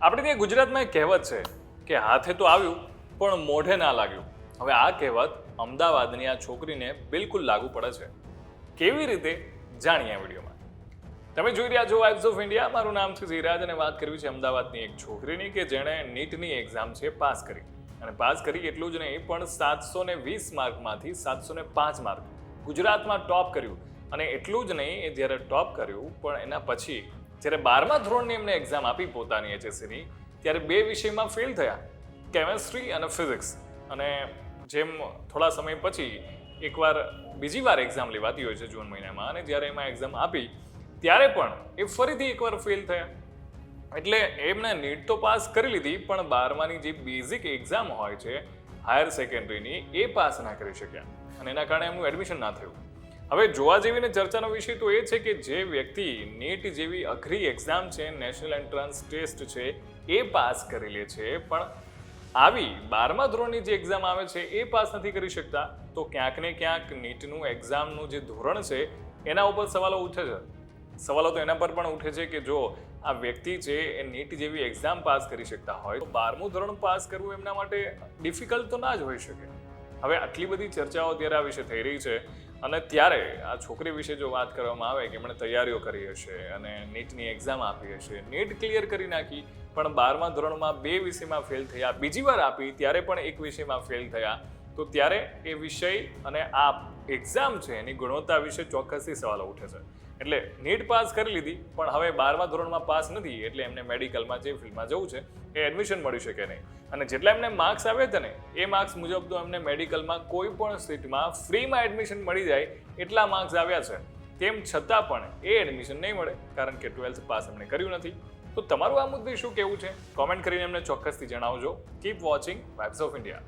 આપણે ત્યાં ગુજરાતમાં એક કહેવત છે કે હાથે તો આવ્યું પણ મોઢે ના લાગ્યું. હવે આ કહેવત અમદાવાદની આ છોકરીને બિલકુલ લાગુ પડે છે. કેવી રીતે જાણીએ આ વિડીયોમાં. તમે જોઈ રહ્યા છો વાઇબ્સ ઓફ ઇન્ડિયા. મારું નામ છે ધીરાજ અને વાત કરવી છે અમદાવાદની એક છોકરીની કે જેણે નીટની એક્ઝામ છે પાસ કરી. અને પાસ કરી એટલું જ નહીં પણ 720 માર્કમાંથી 705 માર્ક ગુજરાતમાં ટોપ કર્યું. અને એટલું જ નહીં, એ જ્યારે ટોપ કર્યું પણ એના પછી જ્યારે 12મા ધોરણની એમને એક્ઝામ આપી પોતાની HSCની, ત્યારે 2 વિષયમાં ફેલ થયા, કેમેસ્ટ્રી અને ફિઝિક્સ. અને જેમ થોડા સમય પછી એકવાર બીજી વાર એક્ઝામ લેવાતી હોય છે જૂન મહિનામાં, અને જ્યારે એમાં એક્ઝામ આપી ત્યારે પણ એ ફરીથી એકવાર ફેલ થયા. એટલે એમને નીટ તો પાસ કરી લીધી પણ 12માની જે બેઝિક એક્ઝામ હોય છે હાયર સેકન્ડરીની, એ પાસ ના કરી શક્યા અને એના કારણે એમનું એડમિશન ના થયું. હવે જોવા જેવીને ચર્ચાનો વિષય તો એ છે કે જે વ્યક્તિ નીટ જેવી અઘરી એક્ઝામ છે, નેશનલ એન્ટ્રન્સ ટેસ્ટ છે, એ પાસ કરી લે છે, પણ આવી 12મા ધોરણની જે એક્ઝામ આવે છે એ પાસ નથી કરી શકતા, તો ક્યાંક ને ક્યાંક નીટનું એક્ઝામનું જે ધોરણ છે એના ઉપર સવાલો ઉઠે છે. સવાલો તો એના પર પણ ઉઠે છે કે જો આ વ્યક્તિ છે એ નીટ જેવી એક્ઝામ પાસ કરી શકતા હોય તો 12મું ધોરણ પાસ કરવું એમના માટે ડિફિકલ્ટ તો ના જ હોઈ શકે. હવે આટલી બધી ચર્ચાઓ ત્યારે આ વિશે થઈ રહી છે અને ત્યારે આ છોકરી વિશે જો વાત કરવામાં આવે કે એમણે તૈયારીઓ કરી હશે અને નીટની એક્ઝામ આપી હશે, નીટ ક્લિયર કરી નાખી પણ 12મા ધોરણમાં 2 વિષયમાં ફેલ થયા, બીજી વાર આપી ત્યારે પણ 1 વિષયમાં ફેલ થયા, તો ત્યારે એ વિષય અને આ એક્ઝામ છે એની ગુણવત્તા વિશે ચોક્કસથી સવાલો ઉઠે છે. એટલે નીટ પાસ કરી લીધી પણ હવે 12મા ધોરણમાં પાસ નથી, એટલે એમને મેડિકલમાં જે ફિલ્ડમાં જવું છે એ એડમિશન મળી શકે નહીં. અને જેટલા એમને માર્ક્સ આવ્યા હતા ને એ માર્ક્સ મુજબ તો એમને મેડિકલમાં કોઈ પણ સીટમાં ફ્રીમાં એડમિશન મળી જાય એટલા માર્ક્સ આવ્યા છે. તેમ છતાં પણ એ એડમિશન નહીં મળે કારણ કે 12th પાસ એમણે કર્યું નથી. તો તમારું આ મુદ્દે શું કહેવું છે? કોમેન્ટ કરીને એમને ચોક્કસથી જણાવજો. Keep watching vibes of India.